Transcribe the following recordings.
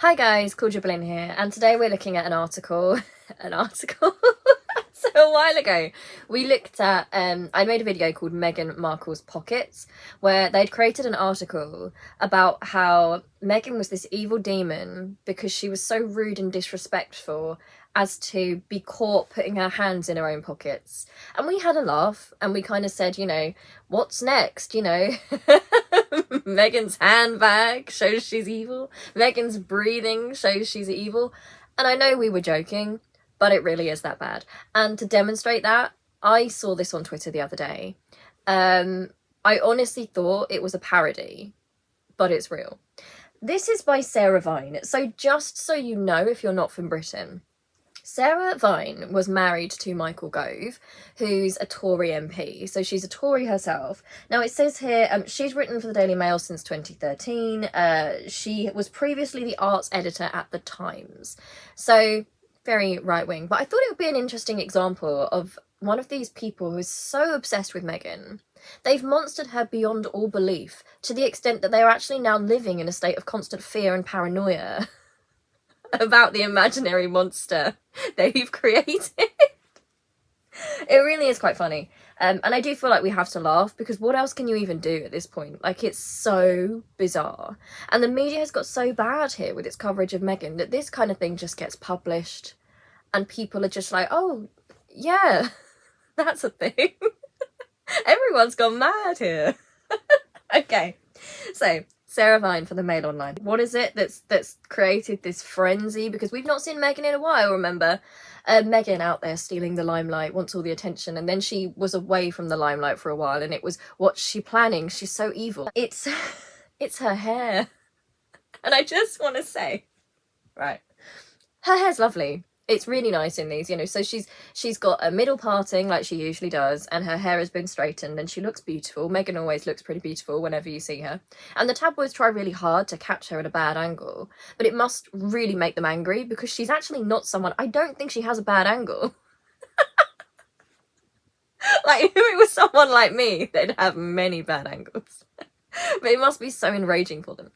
Hi guys, Claudia Boleyn here, and today we're looking at an article. So a while ago, we looked at, I made a video called Meghan Markle's Pockets, where they'd created an article about how Meghan was this evil demon because she was so rude and disrespectful as to be caught putting her hands in her own pockets. And we had a laugh, and we kind of said, what's next, Meghan's handbag shows she's evil. Meghan's breathing shows she's evil. And I know we were joking, but it really is that bad. And to demonstrate that, I saw this on Twitter the other day. I honestly thought it was a parody, but it's real. This is by Sarah Vine. So just so you know, if you're not from Britain, Sarah Vine was married to Michael Gove, who's a Tory MP. So she's a Tory herself. Now it says here, she's written for the Daily Mail since 2013. She was previously the arts editor at the Times. So very right-wing. But I thought it would be an interesting example of one of these people who is so obsessed with Meghan. They've monstered her beyond all belief, to the extent that they are actually now living in a state of constant fear and paranoia about the imaginary monster they've created. It really is quite funny. And I do feel like we have to laugh, because what else can you even do at this point? Like, it's so bizarre. And the media has got so bad here with its coverage of Meghan that this kind of thing just gets published and people are just like, oh, yeah, that's a thing. Everyone's gone mad here. Okay, so Sarah Vine for the Mail Online. What is it that's created this frenzy? Because we've not seen Meghan in a while, remember? Meghan out there stealing the limelight, wants all the attention, and then she was away from the limelight for a while, and it was, what's she planning? She's so evil. It's her hair. And I just want to say, right, her hair's lovely. It's really nice in these, so she's got a middle parting like she usually does, and her hair has been straightened and she looks beautiful. Meghan always looks pretty beautiful whenever you see her. And the tabloids try really hard to catch her at a bad angle, but it must really make them angry, because she's actually not someone, I don't think she has a bad angle. Like, if it was someone like me, they'd have many bad angles. But it must be so enraging for them.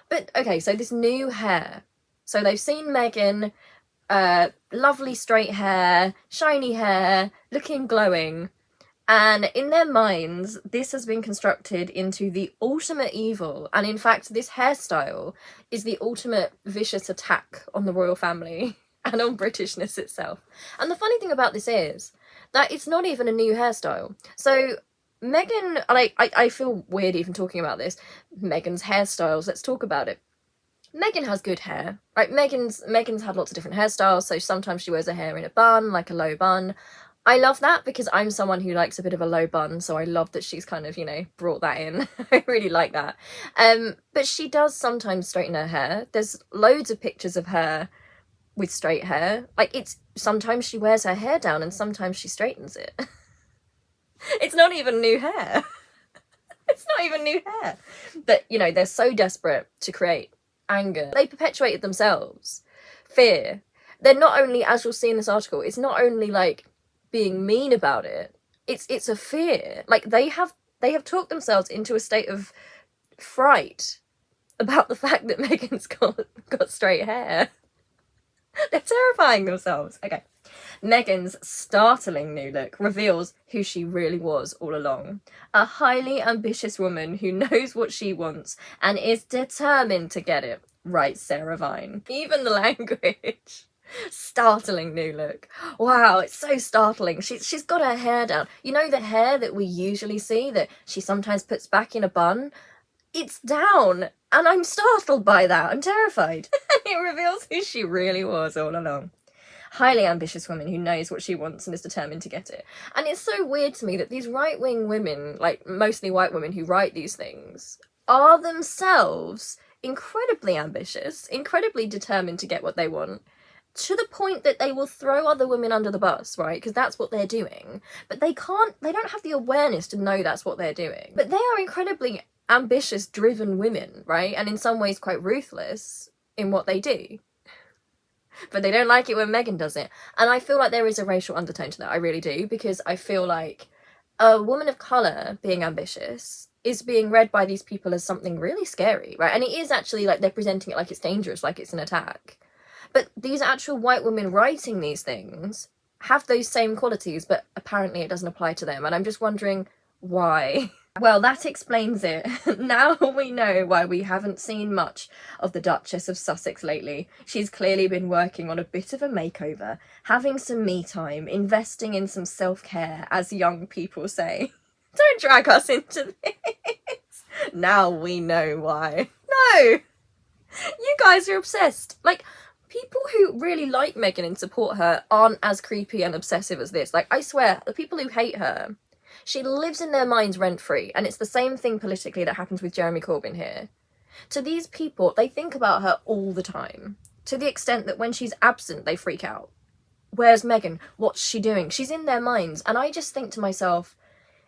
But okay, so this new hair. So they've seen Meghan, lovely straight hair, shiny hair, looking glowing, and in their minds this has been constructed into the ultimate evil, and in fact this hairstyle is the ultimate vicious attack on the royal family and on Britishness itself. And the funny thing about this is that it's not even a new hairstyle. So Meghan, I feel weird even talking about this, Meghan's hairstyles, let's talk about it. Meghan has good hair, right? Meghan's had lots of different hairstyles, so sometimes she wears her hair in a bun, like a low bun. I love that, because I'm someone who likes a bit of a low bun, so I love that she's kind of, brought that in. I really like that. But she does sometimes straighten her hair. There's loads of pictures of her with straight hair. Like, sometimes she wears her hair down and sometimes she straightens it. It's not even new hair. It's not even new hair. But, they're so desperate to create anger. They perpetuated themselves. Fear. They're not only, as you'll see in this article, it's not only like being mean about it, it's a fear. Like, they have talked themselves into a state of fright about the fact that Meghan's got straight hair. They're terrifying themselves. Okay. Meghan's startling new look reveals who she really was all along. A highly ambitious woman who knows what she wants and is determined to get it, writes Sarah Vine. Even the language. Startling new look. Wow, it's so startling. She's got her hair down. You know, the hair that we usually see that she sometimes puts back in a bun? It's down, and I'm startled by that. I'm terrified. It reveals who she really was all along. Highly ambitious woman who knows what she wants and is determined to get it. And it's so weird to me that these right-wing women, like mostly white women who write these things, are themselves incredibly ambitious, incredibly determined to get what they want, to the point that they will throw other women under the bus, right? Because that's what they're doing. But they don't have the awareness to know that's what they're doing. But they are incredibly ambitious, driven women, right? And in some ways quite ruthless in what they do. But they don't like it when Meghan does it. And I feel like there is a racial undertone to that, I really do, because I feel like a woman of colour being ambitious is being read by these people as something really scary, right? And it is actually, like, they're presenting it like it's dangerous, like it's an attack. But these actual white women writing these things have those same qualities, but apparently it doesn't apply to them. And I'm just wondering why. Well, that explains it. Now we know why we haven't seen much of the Duchess of Sussex lately. She's clearly been working on a bit of a makeover, having some me time, investing in some self-care, as young people say. Don't drag us into this. Now we know why. No! You guys are obsessed. Like, people who really like Meghan and support her aren't as creepy and obsessive as this. Like, I swear, the people who hate her, she lives in their minds rent-free, and it's the same thing politically that happens with Jeremy Corbyn here. To these people, they think about her all the time, to the extent that when she's absent, they freak out. Where's Meghan? What's she doing? She's in their minds, and I just think to myself,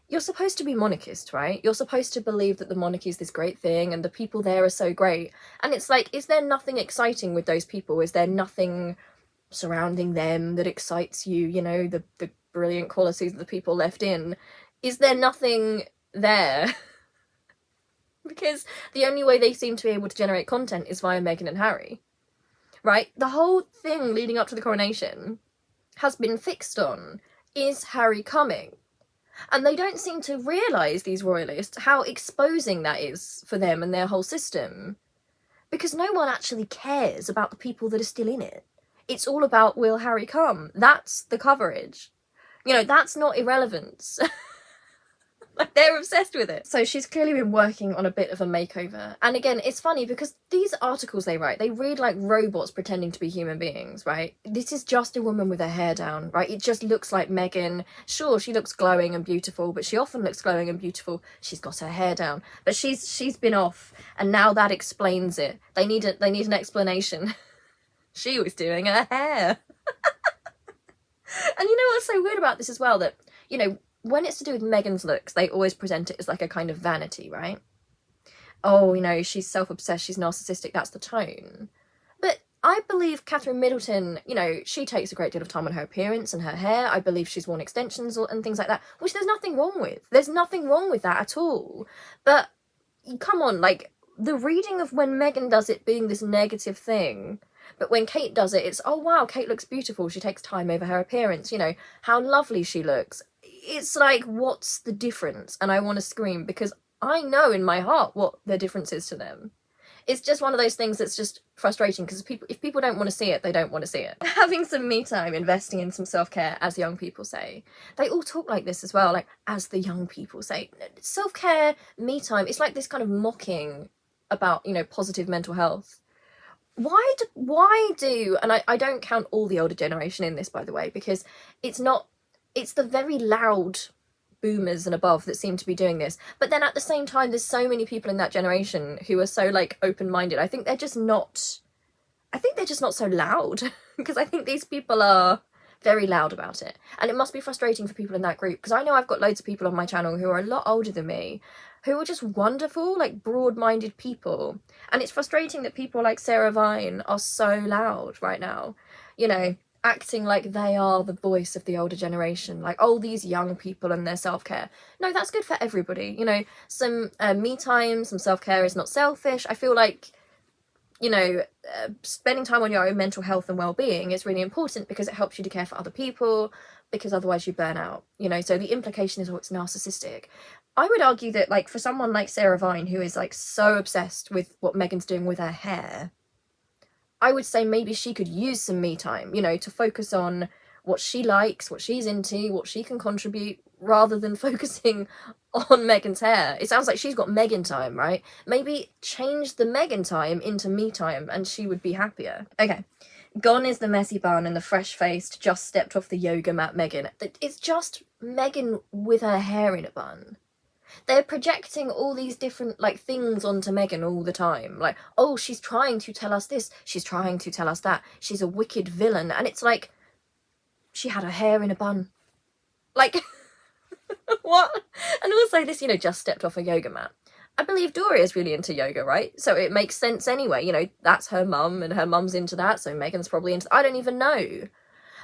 you're supposed to be monarchist, right? You're supposed to believe that the monarchy is this great thing, and the people there are so great. And it's like, is there nothing exciting with those people? Is there nothing surrounding them that excites you? You know, the brilliant qualities that the people left in. Is there nothing there? Because the only way they seem to be able to generate content is via Meghan and Harry, right? The whole thing leading up to the coronation has been fixed on, is Harry coming? And they don't seem to realise, these royalists, how exposing that is for them and their whole system. Because no one actually cares about the people that are still in it. It's all about, will Harry come? That's the coverage. You know, that's not irrelevance. Like, they're obsessed with it. So she's clearly been working on a bit of a makeover. And again, it's funny because these articles they write, they read like robots pretending to be human beings, right? This is just a woman with her hair down, right? It just looks like Meghan. Sure, she looks glowing and beautiful, but she often looks glowing and beautiful. She's got her hair down. But she's been off, and now that explains it. They need an explanation. She was doing her hair. And you know what's so weird about this as well? That, you know, when it's to do with Meghan's looks, they always present it as like a kind of vanity, right? Oh, you know, she's self-obsessed, she's narcissistic, that's the tone. But I believe Catherine Middleton, you know, she takes a great deal of time on her appearance and her hair. I believe she's worn extensions and things like that, which there's nothing wrong with. There's nothing wrong with that at all. But come on, like, the reading of when Meghan does it being this negative thing, but when Kate does it, it's, oh wow, Kate looks beautiful, she takes time over her appearance, you know, how lovely she looks. It's like, what's the difference? And I want to scream, because I know in my heart what the difference is to them. It's just one of those things that's just frustrating, because if people don't want to see it, they don't want to see it. Having some me time, investing in some self-care, as young people say. They all talk like this as well, like, as the young people say. Self-care, me time, it's like this kind of mocking about, you know, positive mental health. Why do, and I don't count all the older generation in this, by the way, because it's the very loud boomers and above that seem to be doing this. But then at the same time, there's so many people in that generation who are so, like, open-minded. I think they're just not so loud, because I think these people are very loud about it. And it must be frustrating for people in that group, because I know I've got loads of people on my channel who are a lot older than me, who are just wonderful, like, broad-minded people. And it's frustrating that people like Sarah Vine are so loud right now, you know, acting like they are the voice of the older generation, like, oh, these young people and their self-care. No, that's good for everybody, you know. Some me time, some self-care is not selfish. I feel like, you know, spending time on your own mental health and well-being is really important, because it helps you to care for other people, because otherwise you burn out, you know. So the implication is, oh, it's narcissistic. I would argue that, like, for someone like Sarah Vine, who is, like, so obsessed with what Meghan's doing with her hair, I would say maybe she could use some me time, you know, to focus on what she likes, what she's into, what she can contribute, rather than focusing on Meghan's hair. It sounds like she's got Meghan time, right? Maybe change the Meghan time into me time, and she would be happier. Okay, gone is the messy bun and the fresh-faced, just stepped off the yoga mat Meghan. It's just Meghan with her hair in a bun. They're projecting all these different, like, things onto Meghan all the time. Like, oh, she's trying to tell us this, she's trying to tell us that, she's a wicked villain. And it's like, she had her hair in a bun. Like, what? And also this, you know, just stepped off a yoga mat. I believe Doria's really into yoga, right? So it makes sense anyway. You know, that's her mum, and her mum's into that, so Meghan's probably into... I don't even know.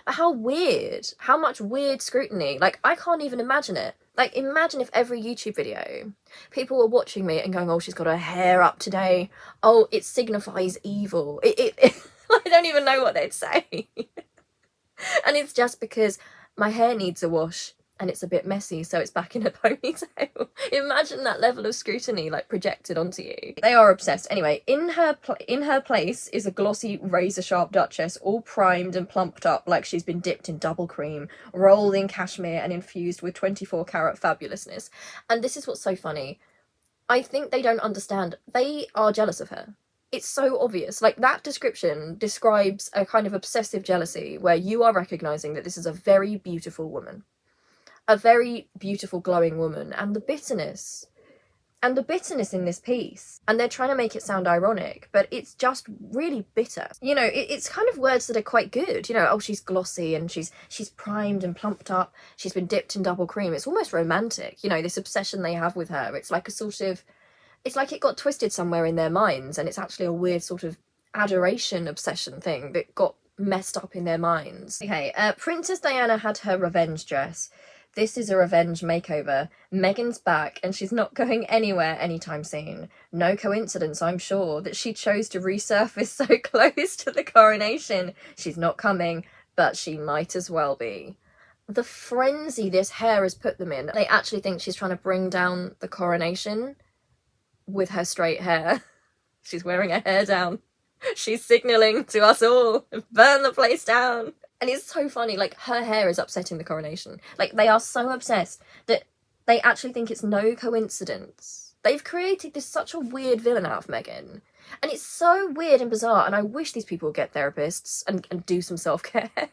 But how weird. How much weird scrutiny. Like, I can't even imagine it. Like, imagine if every YouTube video, people were watching me and going, oh, she's got her hair up today. Oh, it signifies evil. I don't even know what they'd say. And it's just because my hair needs a wash and it's a bit messy, so it's back in a ponytail. Imagine that level of scrutiny, like, projected onto you. They are obsessed. Anyway, in her place is a glossy, razor-sharp duchess, all primed and plumped up like she's been dipped in double cream, rolled in cashmere and infused with 24-carat fabulousness. And this is what's so funny. I think they don't understand. They are jealous of her. It's so obvious. Like, that description describes a kind of obsessive jealousy where you are recognising that this is a very beautiful woman. A very beautiful, glowing woman. And the bitterness in this piece, and they're trying to make it sound ironic, but it's just really bitter. You know, it's kind of words that are quite good. You know, oh, she's glossy and she's primed and plumped up. She's been dipped in double cream. It's almost romantic. You know, this obsession they have with her. It's like a sort of, it's like it got twisted somewhere in their minds, and it's actually a weird sort of adoration obsession thing that got messed up in their minds. Okay, Princess Diana had her revenge dress. This is a revenge makeover. Meghan's back and she's not going anywhere anytime soon. No coincidence, I'm sure, that she chose to resurface so close to the coronation. She's not coming, but she might as well be. The frenzy this hair has put them in. They actually think she's trying to bring down the coronation with her straight hair. She's wearing her hair down. She's signalling to us all, burn the place down. And it's so funny, like, her hair is upsetting the coronation. Like, they are so obsessed that they actually think it's no coincidence. They've created this such a weird villain out of Meghan. And it's so weird and bizarre, and I wish these people would get therapists and do some self-care.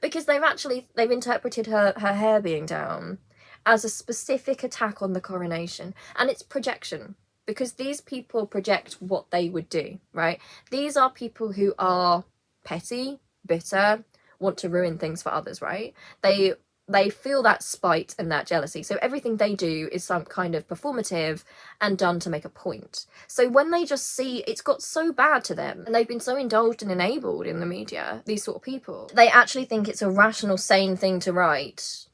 Because they've interpreted her hair being down as a specific attack on the coronation. And it's projection. Because these people project what they would do, right? These are people who are petty, bitter, want to ruin things for others, right? They feel that spite and that jealousy. So everything they do is some kind of performative and done to make a point. So when they just see it's got so bad to them, and they've been so indulged and enabled in the media, these sort of people, they actually think it's a rational, sane thing to write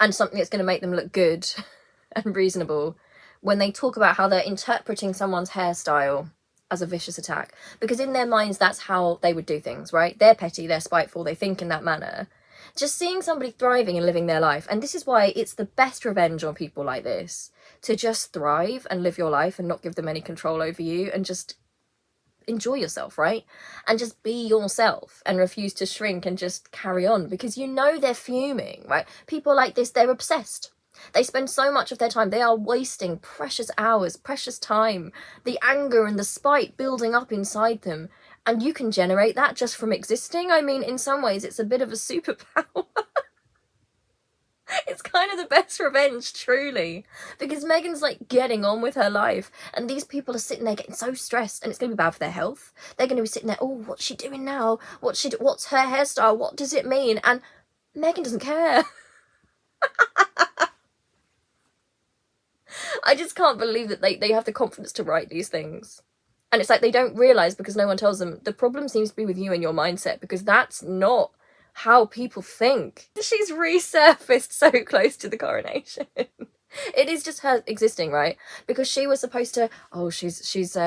and something that's going to make them look good and reasonable when they talk about how they're interpreting someone's hairstyle as a vicious attack. Because in their minds, that's how they would do things, right? They're petty, they're spiteful, they think in that manner. Just seeing somebody thriving and living their life, and this is why it's the best revenge on people like this, to just thrive and live your life and not give them any control over you and just enjoy yourself, right? And just be yourself and refuse to shrink and just carry on, because you know they're fuming, right? People like this, they're obsessed. They spend so much of their time, they are wasting precious hours, precious time, the anger and the spite building up inside them. And you can generate that just from existing. I mean, in some ways, it's a bit of a superpower. It's kind of the best revenge, truly. Because Meghan's, like, getting on with her life. And these people are sitting there getting so stressed. And it's going to be bad for their health. They're going to be sitting there, oh, what's she doing now? What's her hairstyle? What does it mean? And Meghan doesn't care. I just can't believe that they have the confidence to write these things. And it's like they don't realise, because no one tells them, the problem seems to be with you and your mindset, because that's not how people think. She's resurfaced so close to the coronation. It is just her existing, right? Because she was supposed to, oh, she's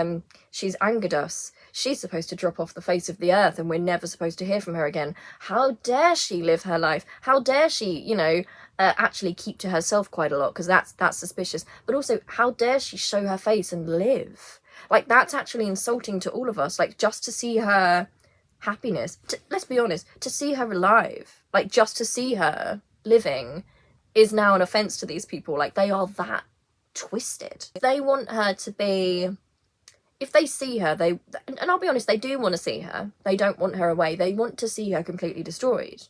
angered us. She's supposed to drop off the face of the earth and we're never supposed to hear from her again. How dare she live her life? How dare she, you know, actually keep to herself quite a lot, because that's suspicious. But also, how dare she show her face and live? Like, that's actually insulting to all of us. Like, just to see her happiness, let's be honest, to see her alive, like, just to see her living is now an offence to these people. Like, they are that twisted. They want her to be, if they see her, and I'll be honest, they do want to see her. They don't want her away. They want to see her completely destroyed.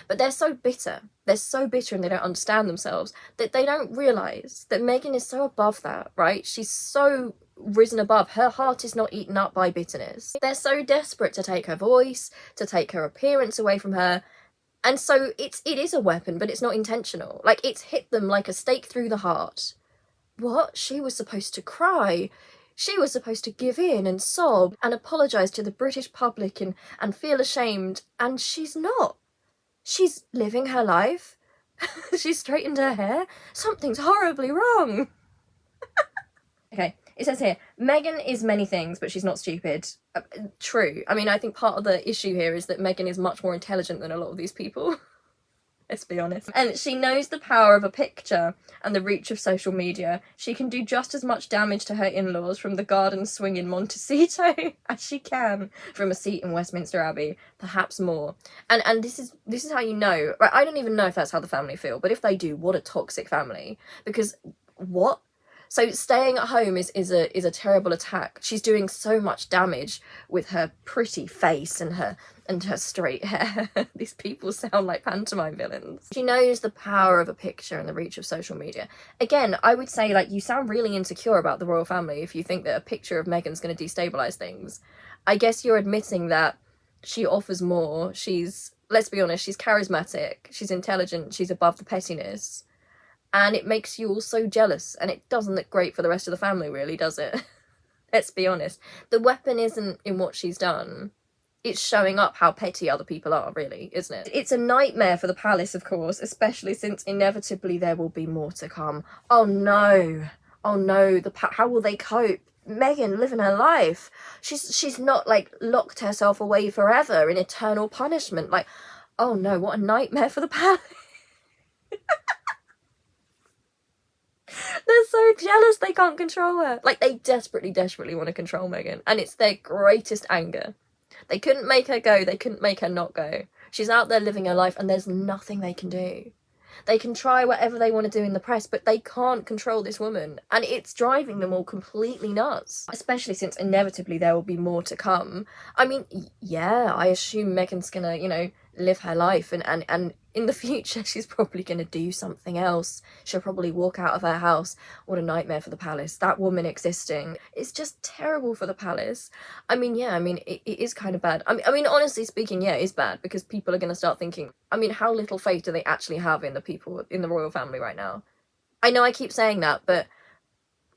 But they're so bitter. They're so bitter, and they don't understand themselves, that they don't realise that Meghan is so above that, right? She's so risen above. Her heart is not eaten up by bitterness. They're so desperate to take her voice, to take her appearance away from her. And so it is a weapon, but it's not intentional. Like, it's hit them like a stake through the heart. What? She was supposed to cry. She was supposed to give in and sob and apologise to the British public and feel ashamed. And she's not. She's living her life, She straightened her hair? Something's horribly wrong. Okay, it says here, Meghan is many things, but she's not stupid. True. I mean, I think part of the issue here is that Meghan is much more intelligent than a lot of these people. Let's be honest. And she knows the power of a picture and the reach of social media. She can do just as much damage to her in-laws from the garden swing in Montecito as she can from a seat in Westminster Abbey, perhaps more. And this is how you know. Right, I don't even know if that's how the family feel, but if they do, what a toxic family. Because what? So staying at home is a terrible attack. She's doing so much damage with her pretty face and her straight hair. These people sound like pantomime villains. She knows the power of a picture and the reach of social media. Again, I would say, like, you sound really insecure about the royal family if you think that a picture of Meghan's going to destabilise things. I guess you're admitting that she offers more. Let's be honest, she's charismatic, she's intelligent, she's above the pettiness. And it makes you all so jealous, and it doesn't look great for the rest of the family, really, does it? Let's be honest. The weapon isn't in what she's done. It's showing up how petty other people are, really, isn't it? It's a nightmare for the palace, of course, especially since inevitably there will be more to come. Oh no. Oh no, how will they cope? Meghan living her life. She's not, like, locked herself away forever in eternal punishment. Like, oh no, what a nightmare for the palace. They're so jealous they can't control her. Like, they desperately want to control Meghan. And it's their greatest anger. They couldn't make her go. They couldn't make her not go. She's out there living her life and there's nothing they can do. They can try whatever they want to do in the press, but they can't control this woman. And it's driving them all completely nuts. Especially since inevitably there will be more to come. I mean, yeah, I assume Meghan's gonna, you know, live her life and in the future she's probably going to do something else. She'll probably walk out of her house. What a nightmare for the palace. That woman existing is just terrible for the palace. I mean, yeah, I mean, it is kind of bad. I mean, honestly speaking, yeah, it's bad because people are going to start thinking, I mean, how little faith do they actually have in the people in the royal family right now? I know I keep saying that, but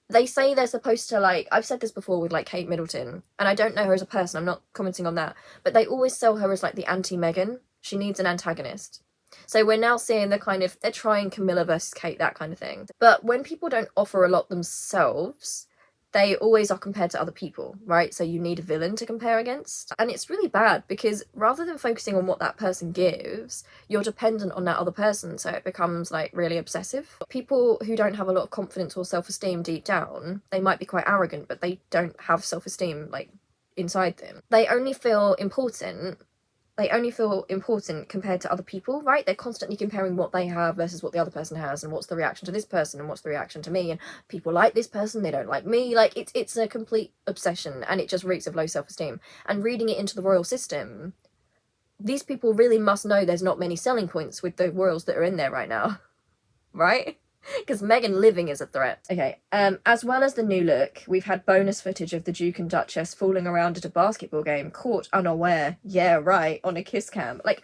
they say they're supposed to, like, I've said this before with, like, Kate Middleton, and I don't know her as a person, I'm not commenting on that, but they always sell her as, like, the anti-Meghan. She needs an antagonist. So we're now seeing the kind of, they're trying Camilla versus Kate, that kind of thing. But when people don't offer a lot themselves, they always are compared to other people, right? So you need a villain to compare against. And it's really bad because rather than focusing on what that person gives, you're dependent on that other person. So it becomes, like, really obsessive. People who don't have a lot of confidence or self-esteem deep down, they might be quite arrogant, but they don't have self-esteem, like, inside them. They only feel important compared to other people, right? They're constantly comparing what they have versus what the other person has, and what's the reaction to this person and what's the reaction to me, and people like this person, they don't like me. Like, it's a complete obsession, and it just reeks of low self-esteem. And reading it into the royal system, these people really must know there's not many selling points with the royals that are in there right now, right? Because Meghan living is a threat. Okay, as well as the new look, we've had bonus footage of the Duke and Duchess fooling around at a basketball game, caught unaware, yeah, right, on a kiss cam. Like,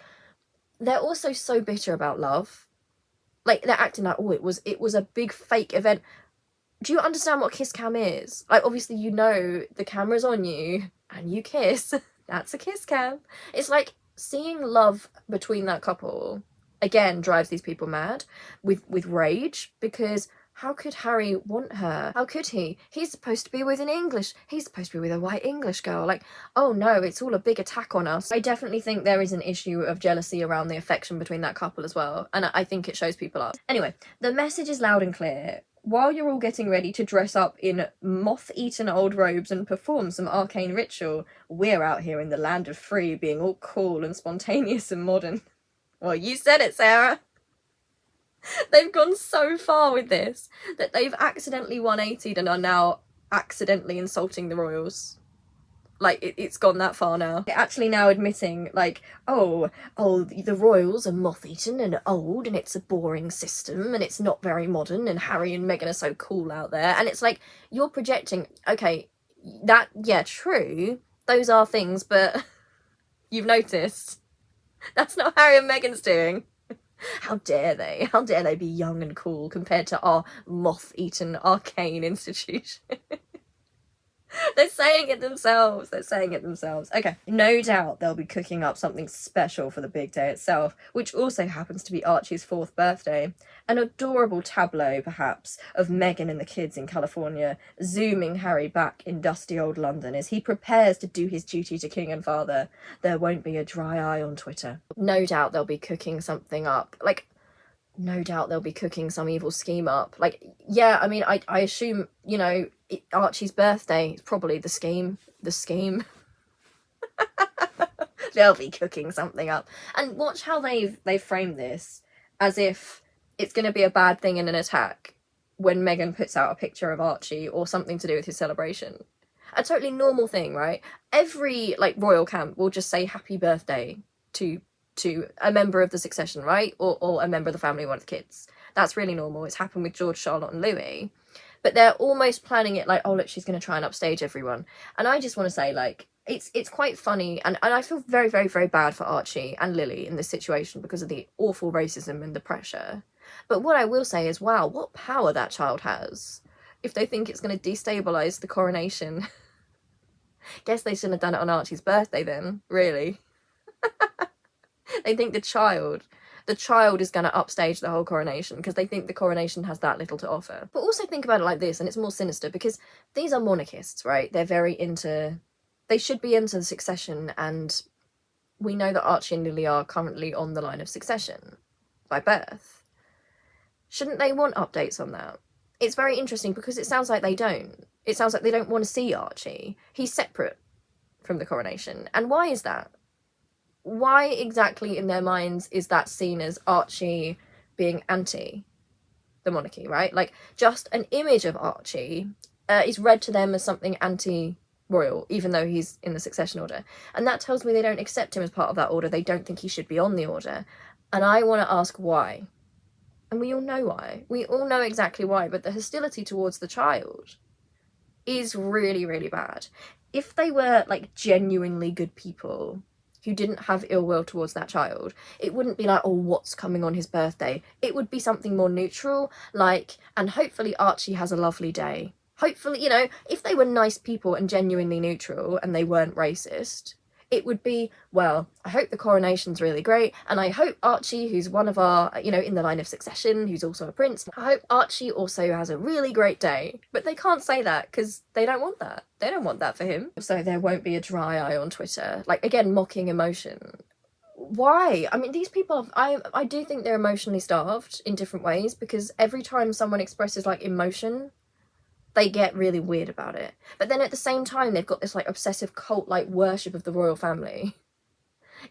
they're also so bitter about love. Like, they're acting like, oh, it was a big fake event. Do you understand what kiss cam is? Like, obviously, you know the camera's on you, and you kiss. That's a kiss cam. It's like seeing love between that couple again drives these people mad with rage, because how could Harry want her? How could he? He's supposed to be with he's supposed to be with a white English girl. Like, oh no, it's all a big attack on us. I definitely think there is an issue of jealousy around the affection between that couple as well, and I think it shows people up. Anyway, the message is loud and clear. While you're all getting ready to dress up in moth-eaten old robes and perform some arcane ritual, we're out here in the land of free being all cool and spontaneous and modern. Well, you said it, Sarah. They've gone so far with this that they've accidentally 180'd and are now accidentally insulting the royals. Like, it's gone that far now. They're actually now admitting, like, oh, the royals are moth-eaten and old and it's a boring system and it's not very modern and Harry and Meghan are so cool out there. And it's like, you're projecting, okay, that, yeah, true, those are things, but you've noticed. That's not Harry and Meghan's doing. How dare they? How dare they be young and cool compared to our moth-eaten arcane institution? They're saying it themselves. They're saying it themselves. Okay. No doubt they'll be cooking up something special for the big day itself, which also happens to be Archie's 4th birthday. An adorable tableau, perhaps, of Meghan and the kids in California, zooming Harry back in dusty old London as he prepares to do his duty to king and father. There won't be a dry eye on Twitter. No doubt they'll be cooking something up. Like, no doubt they'll be cooking some evil scheme up. Like, yeah, I mean, I assume, you know, Archie's birthday is probably the scheme. They'll be cooking something up. And watch how they've framed this as if it's going to be a bad thing in an attack when Meghan puts out a picture of Archie or something to do with his celebration. A totally normal thing, right? Every, like, royal camp will just say happy birthday to a member of the succession, right? Or a member of the family, one of the kids. That's really normal. It's happened with George, Charlotte and Louis. But they're almost planning it like, oh, look, she's going to try and upstage everyone. And I just want to say, like, it's quite funny. And I feel very, very, very bad for Archie and Lily in this situation because of the awful racism and the pressure. But what I will say is, wow, what power that child has. If they think it's going to destabilise the coronation. Guess they shouldn't have done it on Archie's birthday then, really. They think the child is going to upstage the whole coronation because they think the coronation has that little to offer. But also think about it like this, and it's more sinister because these are monarchists, right? They're they should be into the succession, and we know that Archie and Lily are currently on the line of succession by birth. Shouldn't they want updates on that? It's very interesting because it sounds like they don't. It sounds like they don't want to see Archie. He's separate from the coronation. And why is that? Why exactly in their minds is that seen as Archie being anti the monarchy, right? Like, just an image of Archie is read to them as something anti-royal, even though he's in the succession order. And that tells me they don't accept him as part of that order. They don't think he should be on the order. And I want to ask why. And we all know why. We all know exactly why. But the hostility towards the child is really, really bad. If they were, like, genuinely good people who didn't have ill will towards that child, it wouldn't be like, oh, what's coming on his birthday? It would be something more neutral, like, and hopefully Archie has a lovely day. Hopefully, you know, if they were nice people and genuinely neutral and they weren't racist, it would be, well, I hope the coronation's really great, and I hope Archie, who's one of our, you know, in the line of succession, who's also a prince, I hope Archie also has a really great day. But they can't say that because they don't want that. They don't want that for him. So there won't be a dry eye on Twitter. Like, again, mocking emotion. Why? I mean, these people, I do think they're emotionally starved in different ways, because every time someone expresses, like, emotion, they get really weird about it. But then at the same time, they've got this, like, obsessive cult-like worship of the royal family.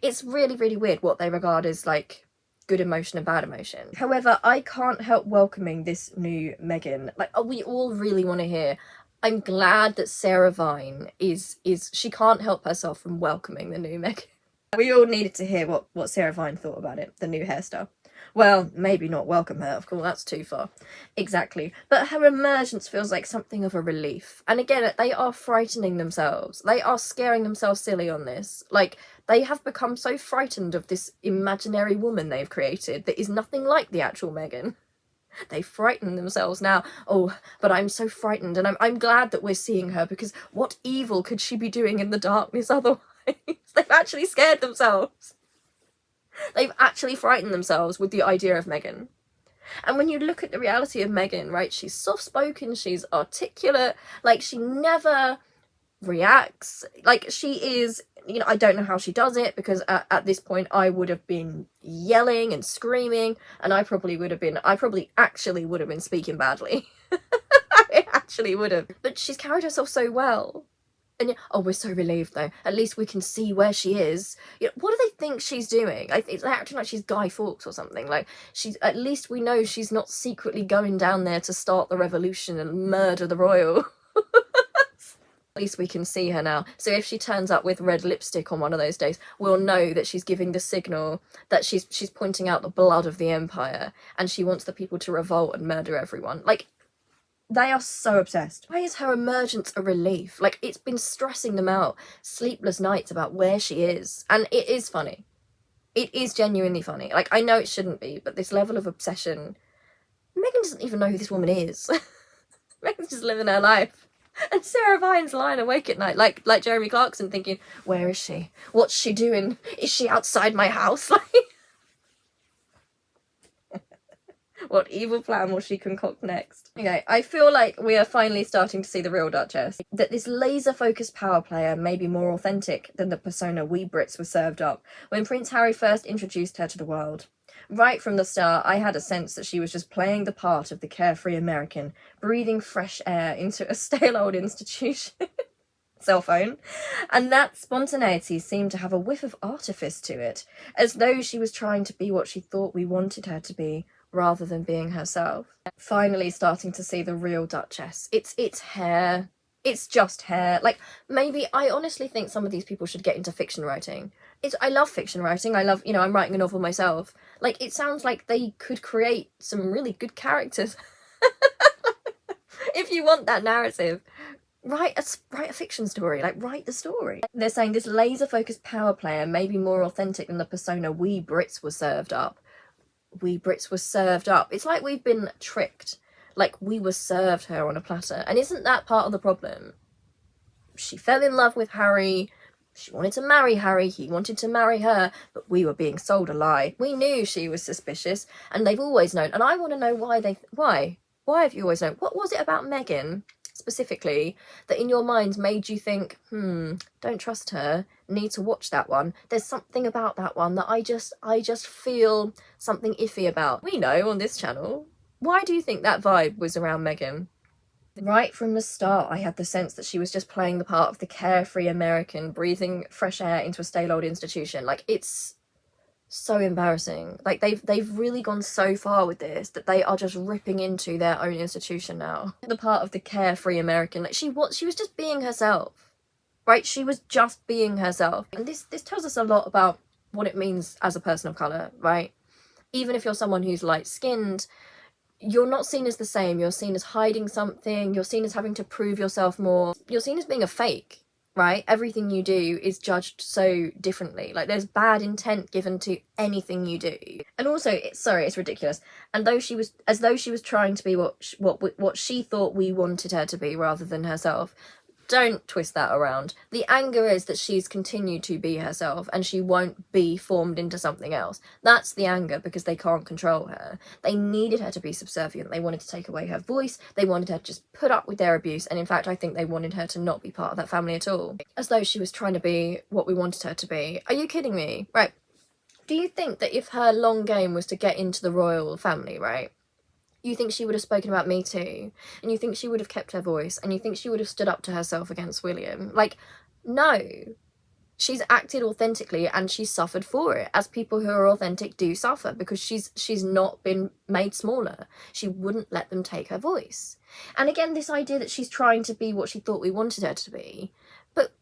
It's really, really weird what they regard as, like, good emotion and bad emotion. However, I can't help welcoming this new Meghan. Like, we all really want to hear. I'm glad that Sarah Vine she can't help herself from welcoming the new Meghan. We all needed to hear what Sarah Vine thought about it, the new hairstyle. Well, maybe not welcome her, of course, that's too far. Exactly. But her emergence feels like something of a relief. And again, they are frightening themselves. They are scaring themselves silly on this. Like, they have become so frightened of this imaginary woman they've created that is nothing like the actual Meghan. They frighten themselves now. Oh, but I'm so frightened, and I'm glad that we're seeing her, because what evil could she be doing in the darkness otherwise? They've actually scared themselves. They've actually frightened themselves with the idea of Meghan. And when you look at the reality of Meghan, right, she's soft-spoken, she's articulate, like, she never reacts. Like, she is, you know, I don't know how she does it, because at this point I would have been yelling and screaming, and I probably actually would have been speaking badly. I actually would have. But she's carried herself so well. And oh, we're so relieved though. At least we can see where she is. You know, what do they think she's doing? It's acting like she's Guy Fawkes or something. Like, at least we know she's not secretly going down there to start the revolution and murder the royal. At least we can see her now. So if she turns up with red lipstick on one of those days, we'll know that she's giving the signal that she's pointing out the blood of the empire, and she wants the people to revolt and murder everyone. Like, they are so obsessed. Why is her emergence a relief? Like, it's been stressing them out. Sleepless nights about where she is. And it is funny. It is genuinely funny. Like, I know it shouldn't be, but this level of obsession... Meghan doesn't even know who this woman is. Meghan's just living her life. And Sarah Vine's lying awake at night, like Jeremy Clarkson, thinking, where is she? What's she doing? Is she outside my house? Like, what evil plan will she concoct next? Okay, I feel like we are finally starting to see the real Duchess. That this laser-focused power player may be more authentic than the persona we Brits were served up when Prince Harry first introduced her to the world. Right from the start, I had a sense that she was just playing the part of the carefree American, breathing fresh air into a stale old institution. Cell phone. And that spontaneity seemed to have a whiff of artifice to it, as though she was trying to be what she thought we wanted her to be, rather than being herself. Finally starting to see the real Duchess. It's hair. It's just hair. Like, maybe, I honestly think some of these people should get into fiction writing. I love fiction writing. I love, I'm writing a novel myself. Like, it sounds like they could create some really good characters. If you want that narrative, write a fiction story. Like, write the story. They're saying this laser-focused power player may be more authentic than the persona we Brits were served up. We Brits were served up. It's like we've been tricked. Like, we were served her on a platter. And isn't that part of the problem? She fell in love with Harry. She wanted to marry Harry. He wanted to marry her. But we were being sold a lie. We knew she was suspicious. And they've always known. And I want to know why why? Why have you always known? What was it about Meghan, specifically, that in your mind made you think, don't trust her, need to watch that one? There's something about that one that I just feel something iffy about. We know on this channel. Why do you think that vibe was around Meghan? Right from the start, I had the sense that she was just playing the part of the carefree American, breathing fresh air into a stale old institution. Like, it's so embarrassing. Like, they've really gone so far with this that they are just ripping into their own institution now. The part of the carefree American, like, she was just being herself, right? She was just being herself. And this tells us a lot about what it means as a person of colour, right? Even if you're someone who's light-skinned, you're not seen as the same. You're seen as hiding something. You're seen as having to prove yourself more. You're seen as being a fake, right? Everything you do is judged so differently. Like, there's bad intent given to anything you do. And also, it's ridiculous. And as though she was trying to be what she thought we wanted her to be, rather than herself. Don't twist that around. The anger is that she's continued to be herself and she won't be formed into something else. That's the anger, because they can't control her. They needed her to be subservient. They wanted to take away her voice. They wanted her to just put up with their abuse. And in fact, I think they wanted her to not be part of that family at all. As though she was trying to be what we wanted her to be. Are you kidding me? Right. Do you think that if her long game was to get into the royal family, right? You think she would have spoken about Me Too, and you think she would have kept her voice, and you think she would have stood up to herself against William? Like, no. She's acted authentically and she's suffered for it, as people who are authentic do suffer, because she's not been made smaller. She wouldn't let them take her voice. And again, this idea that she's trying to be what she thought we wanted her to be. But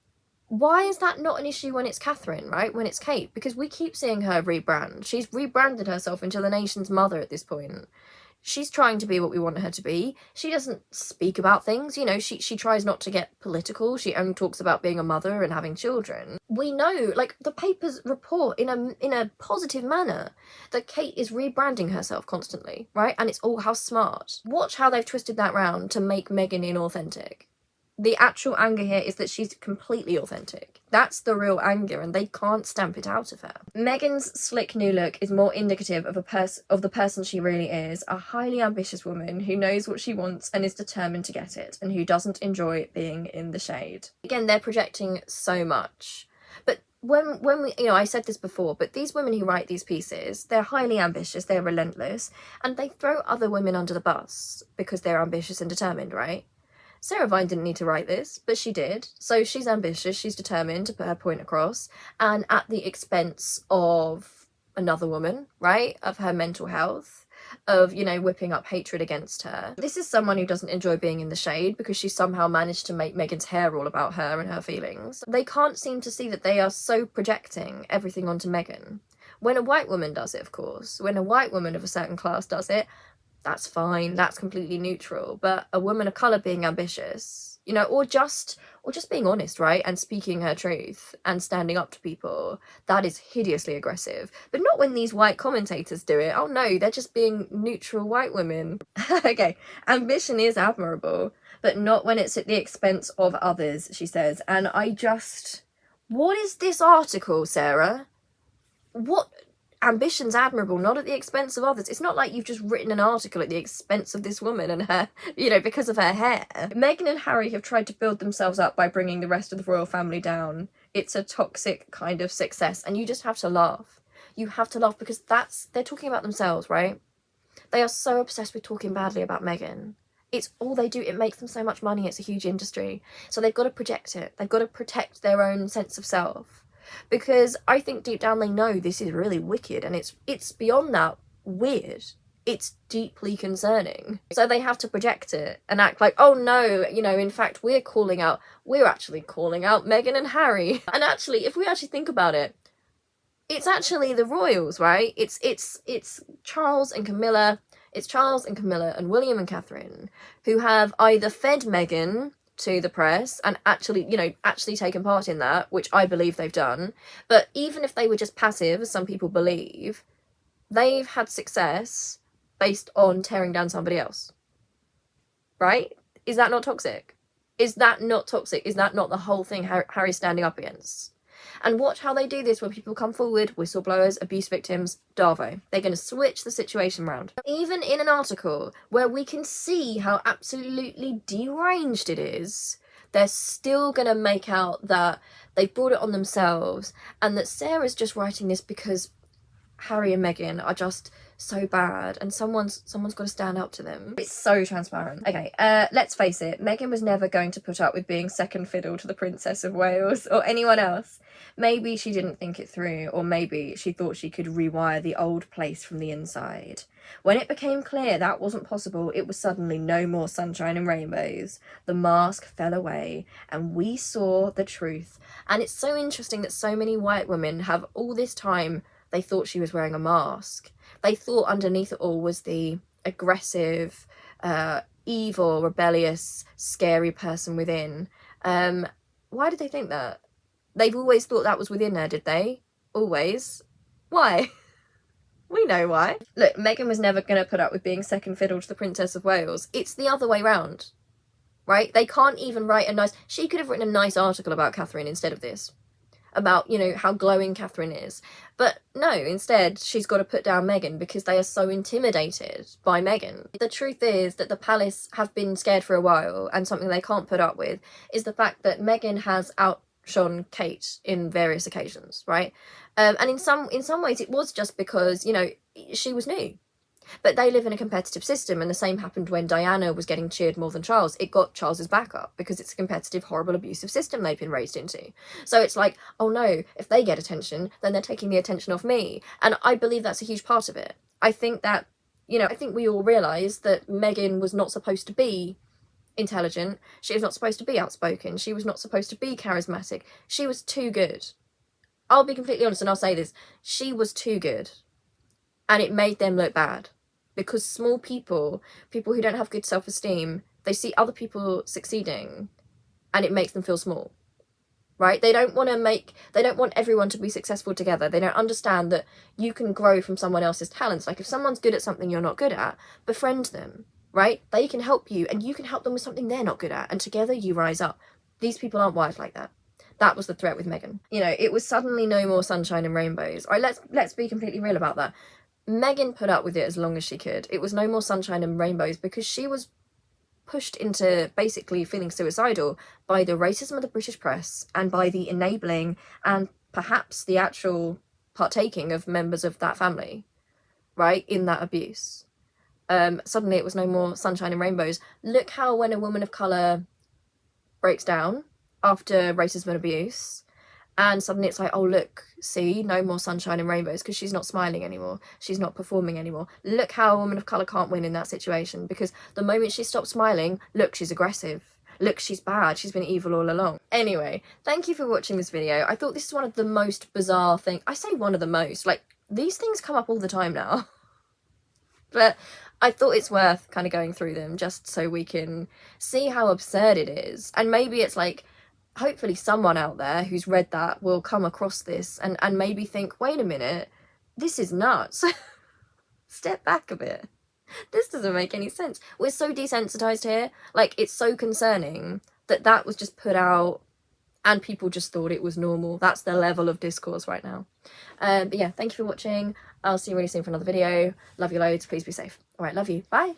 why is that not an issue when it's Catherine, right? When it's Kate? Because we keep seeing her rebrand. She's rebranded herself into the nation's mother at this point. She's trying to be what we want her to be. She doesn't speak about things, she tries not to get political. She only talks about being a mother and having children. We know, like, the papers report in a positive manner that Kate is rebranding herself constantly, right? And it's all how smart. Watch how they've twisted that round to make Meghan inauthentic. The actual anger here is that she's completely authentic. That's the real anger, and they can't stamp it out of her. Meghan's slick new look is more indicative of the person she really is, a highly ambitious woman who knows what she wants and is determined to get it, and who doesn't enjoy being in the shade. Again, they're projecting so much. But when we, I said this before, but these women who write these pieces, they're highly ambitious, they're relentless, and they throw other women under the bus because they're ambitious and determined, right? Sarah Vine didn't need to write this, but she did. So she's ambitious, she's determined to put her point across, and at the expense of another woman, right? Of her mental health, of, whipping up hatred against her. This is someone who doesn't enjoy being in the shade because she somehow managed to make Meghan's hair all about her and her feelings. They can't seem to see that they are so projecting everything onto Meghan. When a white woman does it, of course, when a white woman of a certain class does it, that's fine, that's completely neutral. But a woman of colour being ambitious, or just being honest, right, and speaking her truth and standing up to people, that is hideously aggressive. But not when these white commentators do it. Oh no, they're just being neutral white women. Okay, ambition is admirable, but not when it's at the expense of others, she says. And I just... What is this article, Sarah? What... Ambition's admirable, not at the expense of others. It's not like you've just written an article at the expense of this woman and her, you know, because of her hair. Meghan and Harry have tried to build themselves up by bringing the rest of the royal family down. It's a toxic kind of success, and you just have to laugh. You have to laugh because they're talking about themselves, right? They are so obsessed with talking badly about Meghan. It's all they do. It makes them so much money. It's a huge industry. So they've got to project it. They've got to protect their own sense of self. Because I think deep down they know this is really wicked, and it's beyond that weird. It's deeply concerning. So they have to project it and act like, oh no, you know, in fact we're actually calling out Meghan and Harry. And actually, if we actually think about it, it's actually the royals, right? It's Charles and Camilla. It's Charles and Camilla and William and Catherine who have either fed Meghan to the press and actually taken part in that, which I believe they've done. But even if they were just passive, as some people believe, they've had success based on tearing down somebody else. Right? Is that not toxic? Is that not toxic? Is that not the whole thing Harry's standing up against? And watch how they do this when people come forward, whistleblowers, abuse victims, Darvo. They're going to switch the situation around. Even in an article where we can see how absolutely deranged it is, they're still going to make out that they've brought it on themselves and that Sarah's just writing this because Harry and Meghan are just so bad and someone's got to stand up to them. It's so transparent. Okay, let's face it, Meghan was never going to put up with being second fiddle to the Princess of Wales or anyone else. Maybe she didn't think it through, or maybe she thought she could rewire the old place from the inside. When it became clear that wasn't possible, it was suddenly no more sunshine and rainbows. The mask fell away and we saw the truth. And it's so interesting that so many white women have all this time they thought she was wearing a mask. They thought underneath it all was the aggressive, evil, rebellious, scary person within. Why did they think that? They've always thought that was within her, did they? Always. Why? We know why. Look, Meghan was never going to put up with being second fiddle to the Princess of Wales. It's the other way round, right? They can't even write a nice... She could have written a nice article about Catherine instead of this. About, you know, how glowing Catherine is. But no, instead, she's got to put down Meghan because they are so intimidated by Meghan. The truth is that the palace have been scared for a while, and something they can't put up with is the fact that Meghan has outshone Kate in various occasions, right? And in some ways it was just because, you know, she was new. But they live in a competitive system, and the same happened when Diana was getting cheered more than Charles. It got Charles's back up because it's a competitive, horrible, abusive system they've been raised into. So it's like, oh no, if they get attention, then they're taking the attention off me. And I believe that's a huge part of it. I think that, you know, I think we all realise that Meghan was not supposed to be intelligent. She was not supposed to be outspoken. She was not supposed to be charismatic. She was too good. I'll be completely honest and I'll say this. She was too good. And it made them look bad. Because small people who don't have good self-esteem, they see other people succeeding and it makes them feel small, right? They don't want everyone to be successful together. They don't understand that you can grow from someone else's talents. Like if someone's good at something you're not good at, befriend them, right? They can help you and you can help them with something they're not good at, and together you rise up. These people aren't wired like that. That was the threat with Meghan. You know, it was suddenly no more sunshine and rainbows. All right, let's be completely real about that. Meghan put up with it as long as she could. It was no more sunshine and rainbows because she was pushed into basically feeling suicidal by the racism of the British press and by the enabling and perhaps the actual partaking of members of that family, right, in that abuse. Suddenly it was no more sunshine and rainbows. Look how when a woman of colour breaks down after racism and abuse, and suddenly it's like, oh look, see, no more sunshine and rainbows because she's not smiling anymore, she's not performing anymore. Look how a woman of colour can't win in that situation because the moment she stops smiling, look, she's aggressive. Look, she's bad, she's been evil all along. Anyway, thank you for watching this video. I thought this is one of the most bizarre things. I say one of the most, like, these things come up all the time now. But I thought it's worth kind of going through them just so we can see how absurd it is. And maybe it's like, hopefully someone out there who's read that will come across this and maybe think, wait a minute, this is nuts. Step back a bit. This doesn't make any sense. We're so desensitized here. Like, it's so concerning that that was just put out and people just thought it was normal. That's the level of discourse right now. But yeah, thank you for watching. I'll see you really soon for another video. Love you loads. Please be safe. All right, love you. Bye.